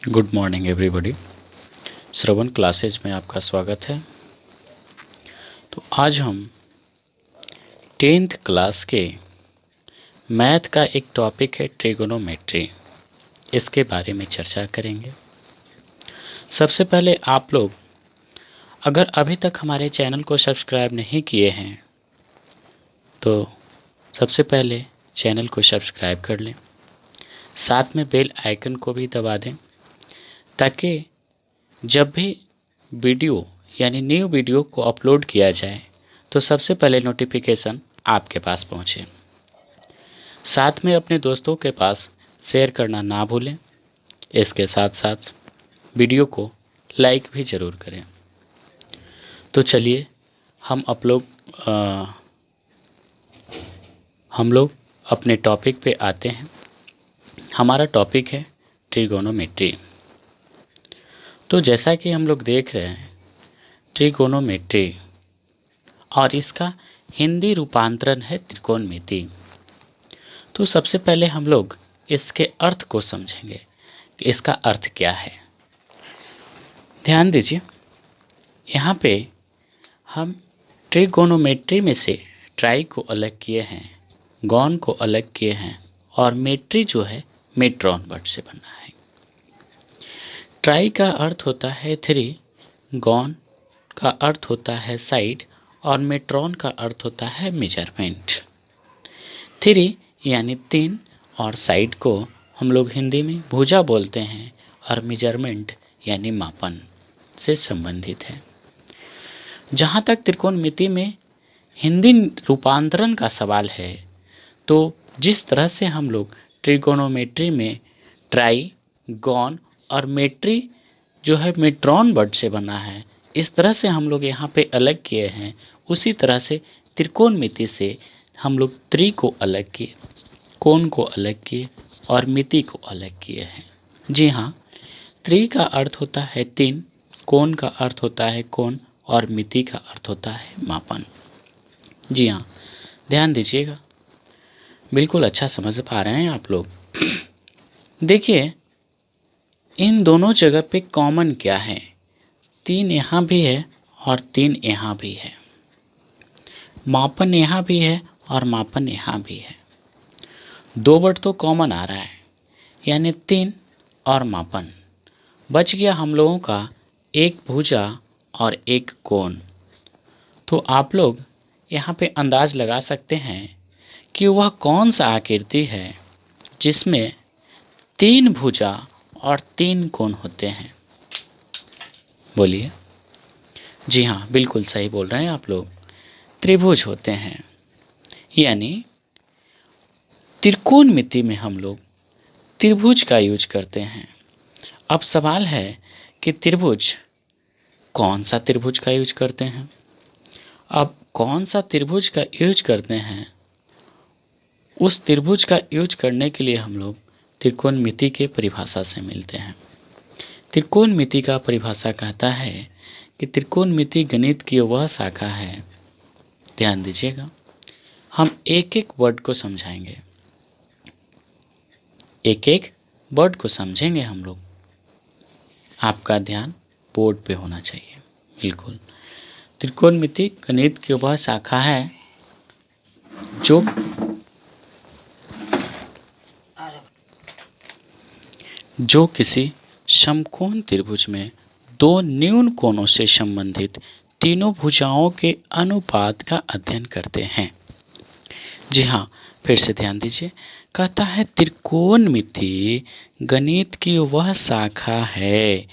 Good morning everybody. Shravan classes में आपका स्वागत है। तो आज हम 10th क्लास के मैथ का एक टॉपिक है ट्रिगोनोमेट्री, इसके बारे में चर्चा करेंगे। सबसे पहले आप लोग अगर अभी तक हमारे चैनल को सब्सक्राइब नहीं किए हैं तो सबसे पहले चैनल को सब्सक्राइब कर लें, साथ में बेल आइकन को भी दबा दें ताकि जब भी वीडियो यानी न्यू वीडियो को अपलोड किया जाए तो सबसे पहले नोटिफिकेशन आपके पास पहुंचे। साथ में अपने दोस्तों के पास शेयर करना ना भूलें। इसके साथ साथ वीडियो को लाइक भी ज़रूर करें। तो चलिए हम लोग अपने टॉपिक पे आते हैं। हमारा टॉपिक है ट्रिगोनोमेट्री। तो जैसा कि हम लोग देख रहे हैं, ट्रिगोनोमेट्री और इसका हिंदी रूपांतरण है त्रिकोणमिति। तो सबसे पहले हम लोग इसके अर्थ को समझेंगे कि इसका अर्थ क्या है। ध्यान दीजिए, यहाँ पे हम ट्रिगोनोमेट्री में से ट्राई को अलग किए हैं, गॉन को अलग किए हैं और मेट्री जो है मेट्रॉन वर्ड से बना है। ट्राई का अर्थ होता है 3, गॉन का अर्थ होता है साइड और मेट्रॉन का अर्थ होता है मेजरमेंट। 3 यानी 3 और साइड को हम लोग हिंदी में भुजा बोलते हैं और मेजरमेंट यानी मापन से संबंधित है। जहाँ तक त्रिकोणमिति में हिंदी रूपांतरण का सवाल है, तो जिस तरह से हम लोग ट्रिगोनोमेट्री में ट्राई, गॉन और मेट्री जो है मेट्रॉन वर्ड से बना है, इस तरह से हम लोग यहाँ पे अलग किए हैं। उसी तरह से त्रिकोणमिति से हम लोग त्रि को अलग किए, कोण को अलग किए और मिति को अलग किए हैं। जी हाँ, त्रि का अर्थ होता है 3, कोण का अर्थ होता है कोण और मिति का अर्थ होता है मापन। जी हाँ, ध्यान दीजिएगा, बिल्कुल अच्छा समझ पा रहे हैं आप लोग। देखिए, इन दोनों जगह पे कॉमन क्या है? 3 यहाँ भी है और 3 यहाँ भी है। मापन यहाँ भी है और मापन यहाँ भी है। 2 वर्ड तो कॉमन आ रहा है, यानी 3 और मापन। बच गया हम लोगों का एक भुजा और एक कोण। तो आप लोग यहाँ पे अंदाज लगा सकते हैं कि वह कौन सा आकृति है जिसमें 3 भुजा और 3 कोण होते हैं। बोलिए। जी हाँ, बिल्कुल सही बोल रहे हैं आप लोग, त्रिभुज होते हैं। यानी त्रिकोणमिति में हम लोग त्रिभुज का यूज करते हैं। अब सवाल है कि त्रिभुज, कौन सा त्रिभुज का यूज करते हैं? अब कौन सा त्रिभुज का यूज करते हैं, उस त्रिभुज का यूज करने के लिए हम लोग त्रिकोणमिति के परिभाषा से मिलते हैं। त्रिकोणमिति का परिभाषा कहता है कि त्रिकोणमिति गणित की वह शाखा है। ध्यान दीजिएगा, हम एक एक वर्ड को समझाएंगे, एक एक वर्ड को समझेंगे हम लोग। आपका ध्यान बोर्ड पे होना चाहिए। बिल्कुल, त्रिकोणमिति गणित की वह शाखा है जो किसी समकोण त्रिभुज में 2 न्यून कोणों से संबंधित तीनों भुजाओं के अनुपात का अध्ययन करते हैं। जी हाँ, फिर से ध्यान दीजिए, कहता है त्रिकोणमिति गणित की वह शाखा है।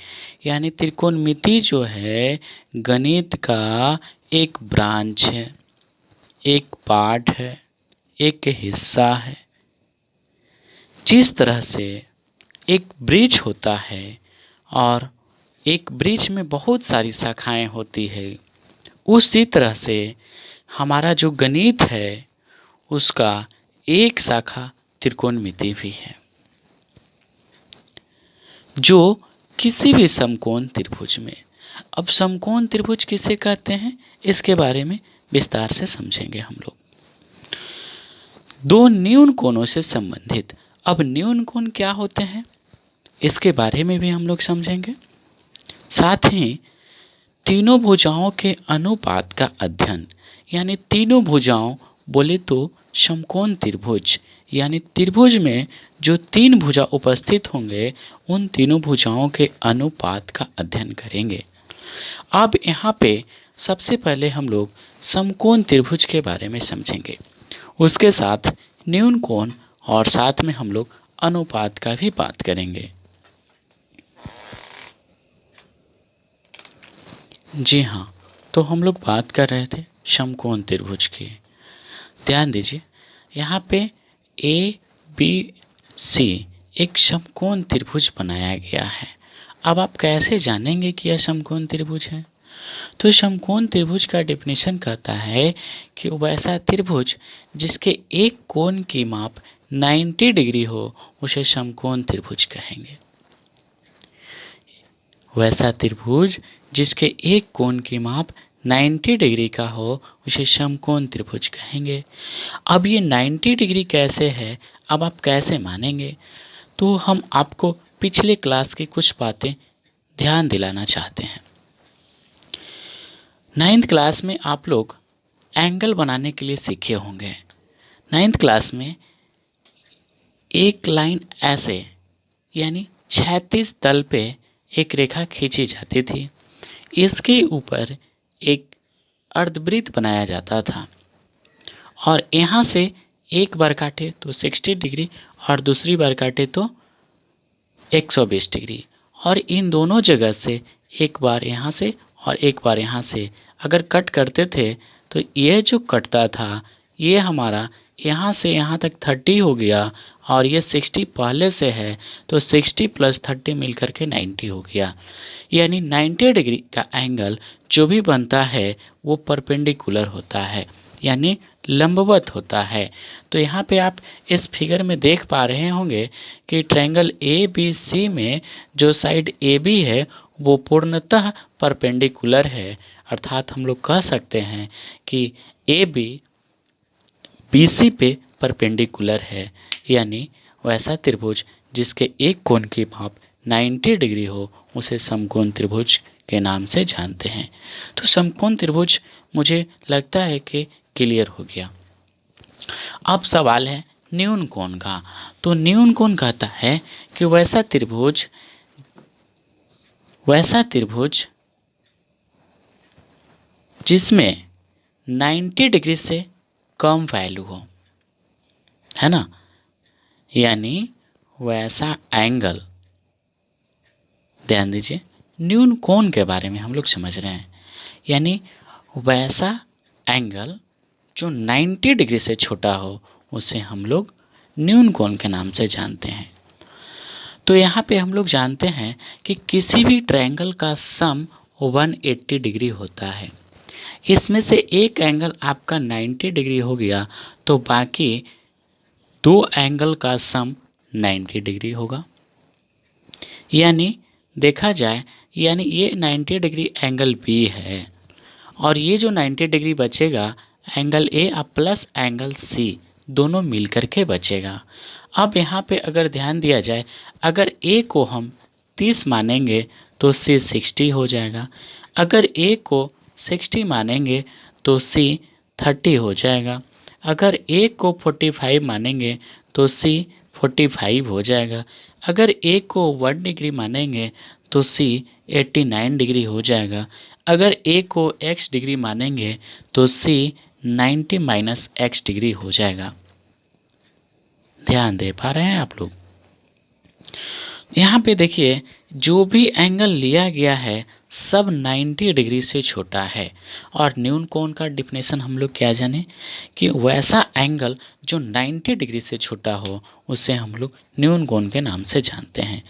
यानी त्रिकोणमिति जो है गणित का एक ब्रांच है, एक पार्ट है, एक हिस्सा है। जिस तरह से एक ब्रिज होता है और एक ब्रिज में बहुत सारी शाखाएं होती है, उसी तरह से हमारा जो गणित है उसका एक शाखा त्रिकोणमिति भी है, जो किसी भी समकोण त्रिभुज में। अब समकोण त्रिभुज किसे कहते हैं, इसके बारे में विस्तार से समझेंगे हम लोग। 2 न्यून कोणों से संबंधित। अब न्यून कोण क्या होते हैं? इसके बारे में भी हम लोग समझेंगे। साथ ही तीनों भुजाओं के अनुपात का अध्ययन, यानी तीनों भुजाओं बोले तो समकोण त्रिभुज, यानी त्रिभुज में जो तीन भुजा उपस्थित होंगे उन तीनों भुजाओं के अनुपात का अध्ययन करेंगे। अब यहाँ पे सबसे पहले हम लोग समकोण त्रिभुज के बारे में समझेंगे, उसके साथ न्यून कोण और साथ में हम लोग अनुपात का भी बात करेंगे। जी हाँ, तो हम लोग बात कर रहे थे समकोण त्रिभुज की। ध्यान दीजिए, यहाँ पे ए बी सी एक समकोण त्रिभुज बनाया गया है। अब आप कैसे जानेंगे कि यह समकोण त्रिभुज है? तो समकोण त्रिभुज का डेफिनेशन कहता है कि वैसा त्रिभुज जिसके एक कोण की माप 90 डिग्री हो उसे समकोण त्रिभुज कहेंगे। वैसा त्रिभुज जिसके एक कोण की माप 90 डिग्री का हो उसे समकोण त्रिभुज कहेंगे। अब ये 90 डिग्री कैसे है, अब आप कैसे मानेंगे? तो हम आपको पिछले क्लास की कुछ बातें ध्यान दिलाना चाहते हैं। 9th क्लास में आप लोग एंगल बनाने के लिए सीखे होंगे। 9th क्लास में एक लाइन ऐसे, यानी क्षैतिज तल पे एक रेखा खींची जाती थी, इसके ऊपर एक अर्धवृत्त बनाया जाता था और यहाँ से एक बार काटे तो 60 डिग्री और दूसरी बार काटे तो 120 डिग्री, और इन दोनों जगह से एक बार यहाँ से और एक बार यहाँ से अगर कट करते थे तो ये जो कटता था ये हमारा यहाँ से यहाँ तक 30 हो गया और ये 60 पहले से है तो 60 + 30 मिलकर के 90 हो गया। यानी 90 डिग्री का एंगल जो भी बनता है वो परपेंडिकुलर होता है, यानी लंबवत होता है। तो यहाँ पे आप इस फिगर में देख पा रहे होंगे कि ट्रायंगल ए बी सी में जो साइड ए बी है वो पूर्णतः परपेंडिकुलर है, अर्थात हम लोग कह सकते हैं कि ए बी बी सी पे परपेंडिकुलर है, यानी वैसा त्रिभुज जिसके एक कोण की माप 90 डिग्री हो उसे समकोण त्रिभुज के नाम से जानते हैं। तो समकोण त्रिभुज मुझे लगता है कि क्लियर हो गया। अब सवाल है न्यून कोण का। तो न्यून कोण कहता है कि वैसा त्रिभुज जिसमें 90 डिग्री से कम वैल्यू हो, है ना, यानी वैसा एंगल। ध्यान दीजिए, न्यून कोण के बारे में हम लोग समझ रहे हैं, यानी वैसा एंगल जो 90 डिग्री से छोटा हो उसे हम लोग न्यून कोण के नाम से जानते हैं। तो यहाँ पे हम लोग जानते हैं कि किसी भी ट्रायंगल का सम 180 डिग्री होता है। इसमें से एक एंगल आपका 90 डिग्री हो गया तो बाकी दो एंगल का सम 90 डिग्री होगा। यानी देखा जाए, यानी ये 90 डिग्री एंगल बी है और ये जो 90 डिग्री बचेगा एंगल ए और प्लस एंगल सी दोनों मिलकर के बचेगा। अब यहाँ पे अगर ध्यान दिया जाए, अगर ए को हम 30 मानेंगे तो सी 60 हो जाएगा, अगर ए को 60 मानेंगे तो सी 30 हो जाएगा, अगर ए को 45 मानेंगे तो सी 45 हो जाएगा, अगर ए को 1 डिग्री मानेंगे तो सी 89 डिग्री हो जाएगा, अगर ए को x डिग्री मानेंगे तो सी 90 - x डिग्री हो जाएगा। ध्यान दे पा रहे हैं आप लोग? यहाँ पे देखिए, जो भी एंगल लिया गया है सब 90 डिग्री से छोटा है। और न्यून कोण का डिफिनेशन हम लोग क्या जाने कि वैसा एंगल जो 90 डिग्री से छोटा हो उसे हम लोग न्यून कोण के नाम से जानते हैं।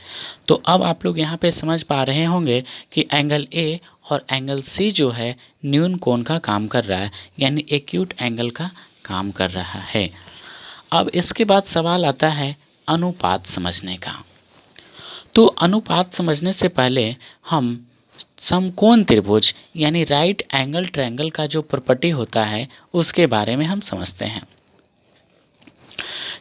तो अब आप लोग यहाँ पे समझ पा रहे होंगे कि एंगल ए और एंगल सी जो है न्यून कोण का काम कर रहा है, यानी एक्यूट एंगल का काम कर रहा है। अब इसके बाद सवाल आता है अनुपात समझने का। तो अनुपात समझने से पहले हम समकोण त्रिभुज यानी राइट एंगल ट्रायंगल का जो प्रॉपर्टी होता है उसके बारे में हम समझते हैं।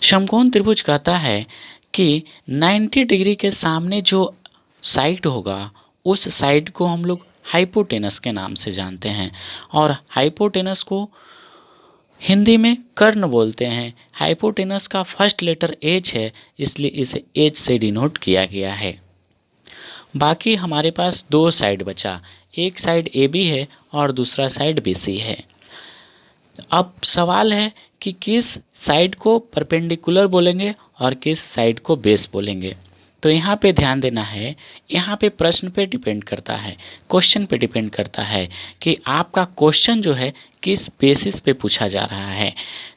समकोण त्रिभुज कहता है कि 90 डिग्री के सामने जो साइड होगा उस साइड को हम लोग हाइपोटेनस के नाम से जानते हैं, और हाइपोटेनस को हिंदी में कर्ण बोलते हैं। हाइपोटेनस का फर्स्ट लेटर एच है, इसलिए इसे एच से डिनोट किया गया है। बाकी हमारे पास दो साइड बचा, एक साइड ए बी है और दूसरा साइड बी सी है। अब सवाल है कि किस साइड को परपेंडिकुलर बोलेंगे और किस साइड को बेस बोलेंगे। तो यहाँ पे ध्यान देना है, यहाँ पे प्रश्न पे डिपेंड करता है, क्वेश्चन पे डिपेंड करता है कि आपका क्वेश्चन जो है किस बेसिस पे पूछा जा रहा है।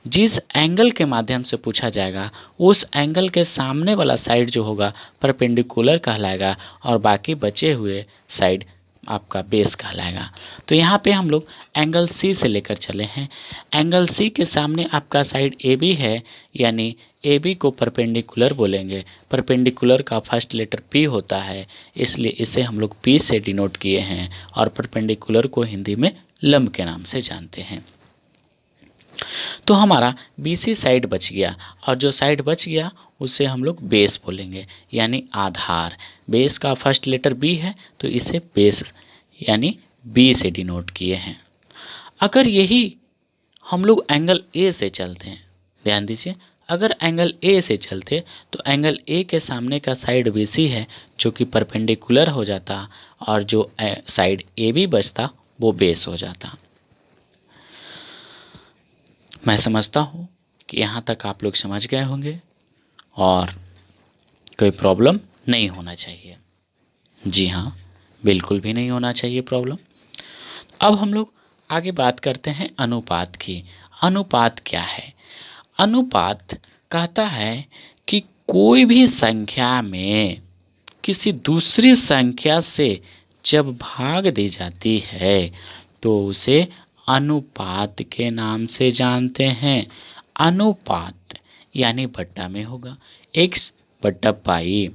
जिस एंगल के माध्यम से पूछा जाएगा उस एंगल के सामने वाला साइड जो होगा परपेंडिकुलर कहलाएगा और बाकी बचे हुए साइड आपका बेस कहलाएगा। तो यहाँ पे हम लोग एंगल सी से लेकर चले हैं। एंगल सी के सामने आपका साइड ए बी है, यानी ए बी को परपेंडिकुलर बोलेंगे। परपेंडिकुलर का फर्स्ट लेटर पी होता है, इसलिए इसे हम लोग पी से डिनोट किए हैं और परपेंडिकुलर को हिंदी में लंब के नाम से जानते हैं। तो हमारा बी सी साइड बच गया, और जो साइड बच गया उसे हम लोग बेस बोलेंगे, यानी आधार। बेस का फर्स्ट लेटर बी है तो इसे बेस यानी बी से डिनोट किए हैं। अगर यही हम लोग एंगल ए से चलते हैं, ध्यान दीजिए, अगर एंगल ए से चलते तो एंगल ए के सामने का साइड बी सी है जो कि परपेंडिकुलर हो जाता, और जो साइड ए बी बचता वो बेस हो जाता। मैं समझता हूँ कि यहाँ तक आप लोग समझ गए होंगे और कोई प्रॉब्लम नहीं होना चाहिए। जी हाँ, बिल्कुल भी नहीं होना चाहिए प्रॉब्लम। अब हम लोग आगे बात करते हैं अनुपात की। अनुपात क्या है? अनुपात कहता है कि कोई भी संख्या में किसी दूसरी संख्या से जब भाग दी जाती है तो उसे अनुपात के नाम से जानते हैं। अनुपात यानी बट्टा में होगा x बट्टा पाई।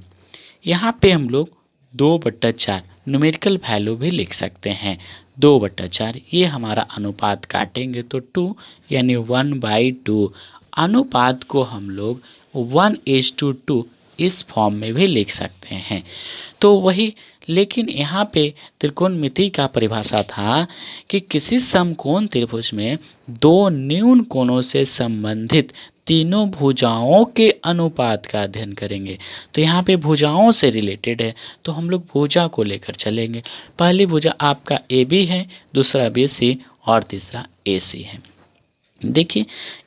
यहाँ पे हम लोग 2/4 न्यूमेरिकल वैल्यू भी लिख सकते हैं। 2/4 ये हमारा अनुपात काटेंगे तो 2 यानी 1/2। अनुपात को हम लोग 1:2 इस फॉर्म में भी लिख सकते हैं। तो वही, लेकिन यहाँ पे त्रिकोणमिति का परिभाषा था कि किसी समकोण त्रिभुज में दो न्यून कोणों से संबंधित तीनों भुजाओं के अनुपात का अध्ययन करेंगे। तो यहाँ पे भुजाओं से रिलेटेड है तो हम लोग भुजा को लेकर चलेंगे। पहली भुजा आपका ए बी है, दूसरा बी सी और तीसरा ए सी है। देखिए,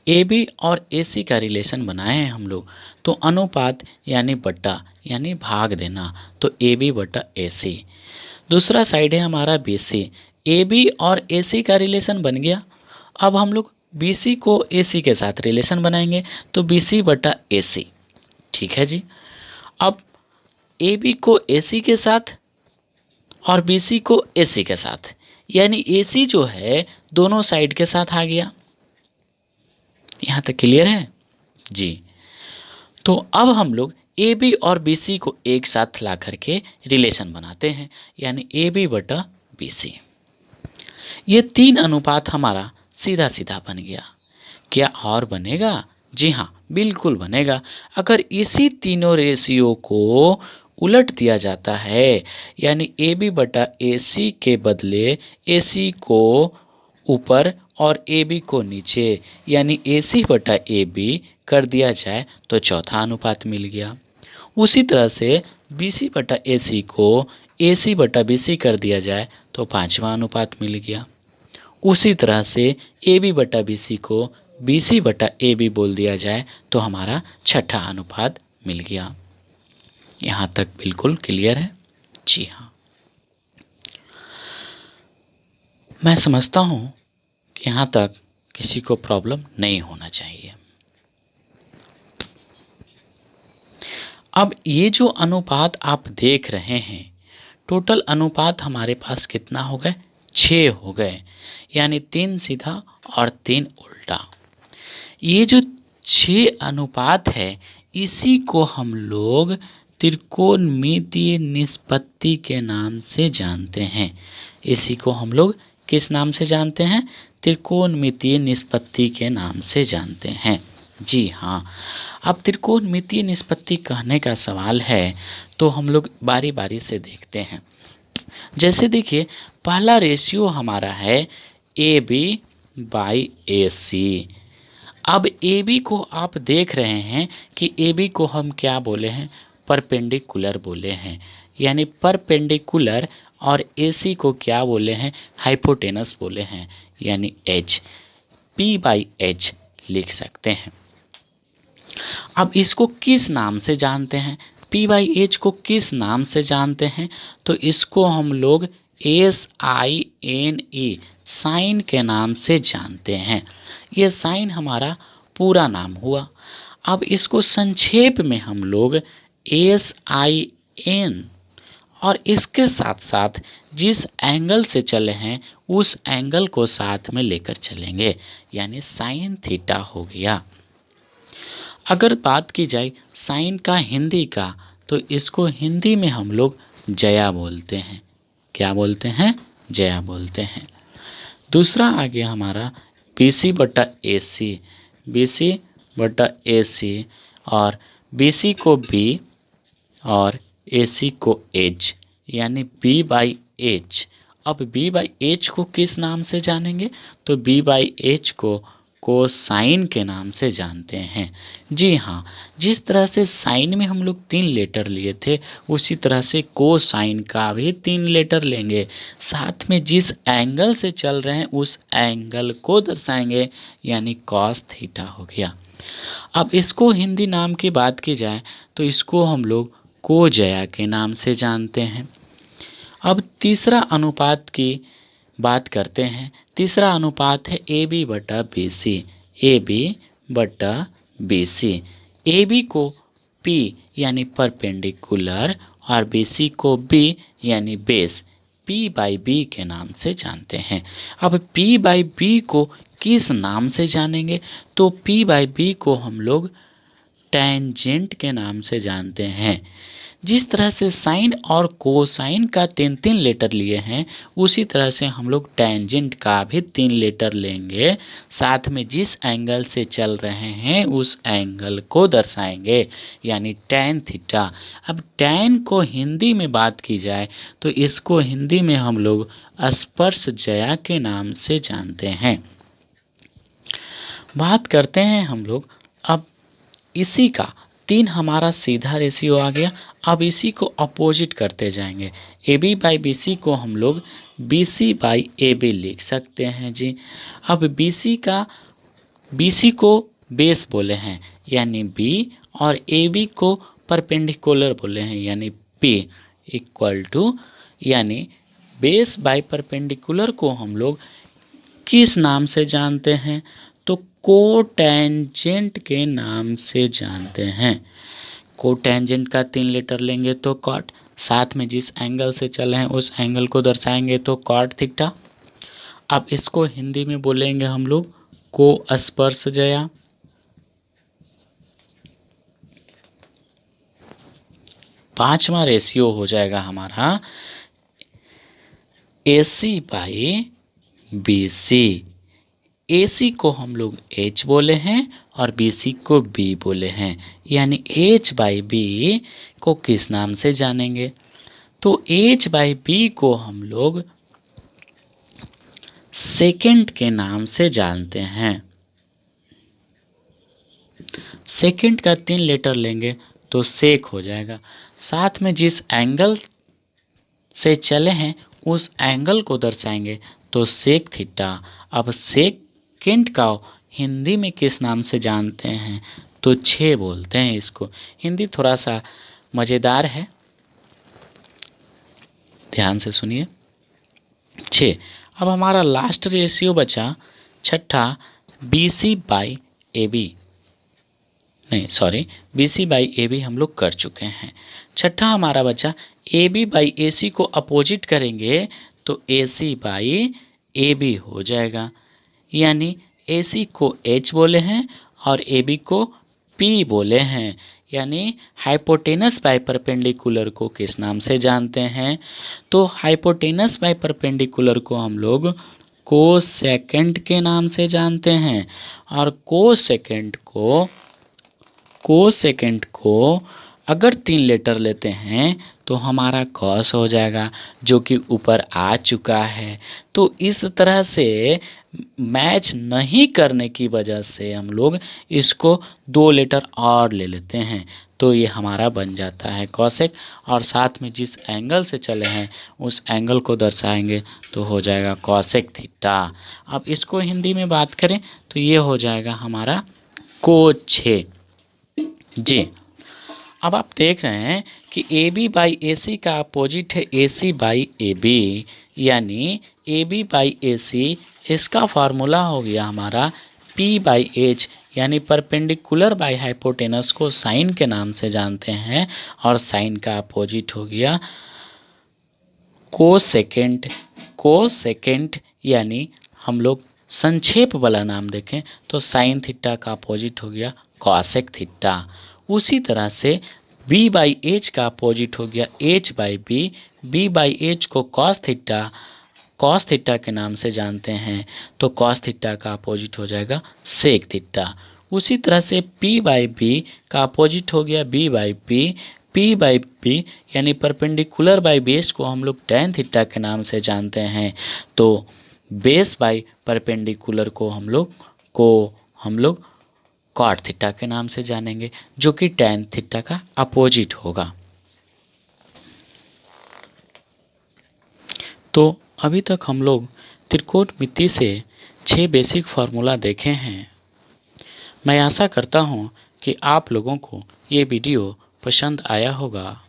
ए बी और ए सी का रिलेशन बनाए हैं हम लोग, तो अनुपात यानी बट्टा यानी भाग देना, तो ए बी बटा ए सी। दूसरा साइड है हमारा बी सी। ए बी और ए सी का रिलेशन बन गया। अब हम लोग बी सी को ए सी के साथ रिलेशन बनाएंगे तो बी सी बटा ए सी। ठीक है जी। अब ए बी को ए सी के साथ और बी सी को ए सी के साथ, यानी ए सी जो है दोनों साइड के साथ आ गया। यहाँ तक क्लियर है जी। तो अब हम लोग ए बी और बी सी को एक साथ ला करके रिलेशन बनाते हैं, यानी ए बी बटा बी सी। ये 3 अनुपात हमारा सीधा सीधा बन गया। क्या और बनेगा? जी हाँ, बिल्कुल बनेगा। अगर इसी तीनों रेशियो को उलट दिया जाता है, यानी ए बी बटा ए सी के बदले ए सी को ऊपर और ए बी को नीचे, यानी ए सी बटा ए बी कर दिया जाए तो चौथा अनुपात मिल गया। उसी तरह से बी सी बटा ए सी को ए सी बटा बी सी कर दिया जाए तो पाँचवा अनुपात मिल गया। उसी तरह से ए बी बटा बी सी को बी सी बटा ए बी बोल दिया जाए तो हमारा छठा अनुपात मिल गया। यहाँ तक बिल्कुल क्लियर है? जी हाँ, मैं समझता हूँ कि यहाँ तक किसी को प्रॉब्लम नहीं होना चाहिए। अब ये जो अनुपात आप देख रहे हैं, टोटल अनुपात हमारे पास कितना हो गए? 6 हो गए, यानी 3 सीधा और 3 उल्टा। ये जो 6 अनुपात है इसी को हम लोग त्रिकोणमितीय निष्पत्ति के नाम से जानते हैं। इसी को हम लोग किस नाम से जानते हैं? त्रिकोणमितीय निष्पत्ति के नाम से जानते हैं। जी हाँ। अब त्रिकोणमितीय निष्पत्ति कहने का सवाल है तो हम लोग बारी बारी से देखते हैं। जैसे देखिए, पहला रेशियो हमारा है ए बी बाई ए सी। अब ए बी को आप देख रहे हैं कि ए बी को हम क्या बोले हैं, परपेंडिकुलर बोले हैं, यानी परपेंडिकुलर। और ए सी को क्या बोले हैं, हाइपोटेनस बोले हैं, यानी एच, पी बाई एच लिख सकते हैं। अब इसको किस नाम से जानते हैं, पी बाई एच को किस नाम से जानते हैं, तो इसको हम लोग S I N E, sine के नाम से जानते हैं। ये साइन हमारा पूरा नाम हुआ। अब इसको संक्षेप में हम लोग एस आई एन, और इसके साथ साथ जिस एंगल से चले हैं उस एंगल को साथ में लेकर चलेंगे, यानी साइन थीटा हो गया। अगर बात की जाए साइन का हिंदी का, तो इसको हिंदी में हम लोग जया बोलते हैं। क्या बोलते हैं, जया बोलते हैं। दूसरा आ गया हमारा बी सी बटा ए सी, बी सी बटा ए सी, और बी सी को बी और ए सी को एच, यानी बी बाई एच। अब बी बाई एच को किस नाम से जानेंगे, तो बी बाई एच को कोसाइन के नाम से जानते हैं। जी हाँ, जिस तरह से साइन में हम लोग 3 लेटर लिए थे, उसी तरह से कोसाइन का भी 3 लेटर लेंगे। साथ में जिस एंगल से चल रहे हैं उस एंगल को दर्शाएंगे, यानी कॉस थीटा हो गया। अब इसको हिंदी नाम की बात की जाए तो इसको हम लोग कोजया के नाम से जानते हैं। अब तीसरा अनुपात की बात करते हैं। तीसरा अनुपात है ए बी बटा बी सी, ए बी बटा बी सी। ए बी को पी यानी परपेंडिकुलर और बी सी को बी यानी बेस, पी बाई बी के नाम से जानते हैं। अब पी बाई बी को किस नाम से जानेंगे, तो पी बाई बी को हम लोग टेंजेंट के नाम से जानते हैं। जिस तरह से साइन और कोसाइन का 3-3 लेटर लिए हैं, उसी तरह से हम लोग टेंजेंट का भी 3 लेटर लेंगे। साथ में जिस एंगल से चल रहे हैं उस एंगल को दर्शाएंगे, यानी टैन थीटा। अब टैन को हिंदी में बात की जाए तो इसको हिंदी में हम लोग स्पर्श जया के नाम से जानते हैं। बात करते हैं हम लोग अब इसी का 3 हमारा सीधा रेशियो आ गया। अब इसी को अपोजिट करते जाएंगे। A B by B C को हम लोग B C by A B लिख सकते हैं जी। अब बी सी को बेस बोले हैं, यानी बी, और ए बी को परपेंडिकुलर बोले हैं, यानी पी इक्वल टू, यानी बेस बाई परपेंडिकुलर को हम लोग किस नाम से जानते हैं, तो कोटेंजेंट के नाम से जानते हैं। कोटेंजेंट का 3 लेटर लेंगे तो कॉट, साथ में जिस एंगल से चले हैं उस एंगल को दर्शाएंगे तो कॉट थीटा। अब इसको हिंदी में बोलेंगे हम लोग को स्पर्श जया। पांचवा रेशियो हो जाएगा हमारा ए सी बाई बी सी। ए सी को हम लोग एच बोले हैं और बी सी को बी बोले हैं, यानी एच बाई बी को किस नाम से जानेंगे, तो एच बाई बी को हम लोग सेकेंड के नाम से जानते हैं। सेकेंड का 3 लेटर लेंगे तो सेक हो जाएगा। साथ में जिस एंगल से चले हैं उस एंगल को दर्शाएंगे तो सेक थीटा। अब सेकेंड का हिंदी में किस नाम से जानते हैं, तो 6 बोलते हैं इसको। हिंदी थोड़ा सा मज़ेदार है, ध्यान से सुनिए। 6। अब हमारा लास्ट रेशियो बचा छठा, B C by A B, नहीं sorry, B C by A B हम लोग कर चुके हैं। छठा हमारा बचा ए बी बाई ए सी को अपोजिट करेंगे तो ए सी बाई ए बी हो जाएगा, यानी ए सी को एच बोले हैं और ए बी को पी बोले हैं, यानी हाइपोटेनस बाय परपेंडिकुलर को किस नाम से जानते हैं, तो हाइपोटेनस बाय परपेंडिकुलर को हम लोग कोसेकेंड के नाम से जानते हैं। और कोसेकेंड को अगर 3 लेटर लेते हैं तो हमारा कॉस हो जाएगा, जो कि ऊपर आ चुका है। तो इस तरह से मैच नहीं करने की वजह से हम लोग इसको 2 लेटर और ले लेते हैं, तो ये हमारा बन जाता है कॉसेक। और साथ में जिस एंगल से चले हैं उस एंगल को दर्शाएंगे तो हो जाएगा कॉसेक थीटा। अब इसको हिंदी में बात करें तो ये हो जाएगा हमारा कोछे जी। अब आप देख रहे हैं कि ए बी बाई ए सी का अपोजिट है ए सी बाई ए बी, यानी ए बी बाई ए सी, इसका फार्मूला हो गया हमारा पी बाई एच, यानी परपेंडिकुलर बाई हाइपोटेनस को साइन के नाम से जानते हैं। और साइन का अपोजिट हो गया कोसेकेंट, यानी हम लोग संक्षेप वाला नाम देखें तो साइन थीटा का अपोजिट हो गया कॉसेक थीटा। उसी तरह से b बाई एच का अपोजिट हो गया h by B by H को कॉस थीटा के नाम से जानते हैं, तो कॉस थीटा का अपोजिट हो जाएगा सेक थीटा। उसी तरह से p बाई बी का अपोजिट हो गया b बाई बी, यानी परपेंडिकुलर बाई बेस को हम लोग टैन थीटा के नाम से जानते हैं, तो बेस बाई परपेंडिकुलर को हम लोग कॉट थीटा के नाम से जानेंगे, जो कि टैन थीटा का अपोजिट होगा। तो अभी तक हम लोग त्रिकोणमिति से 6 बेसिक फार्मूला देखे हैं। मैं आशा करता हूँ कि आप लोगों को ये वीडियो पसंद आया होगा।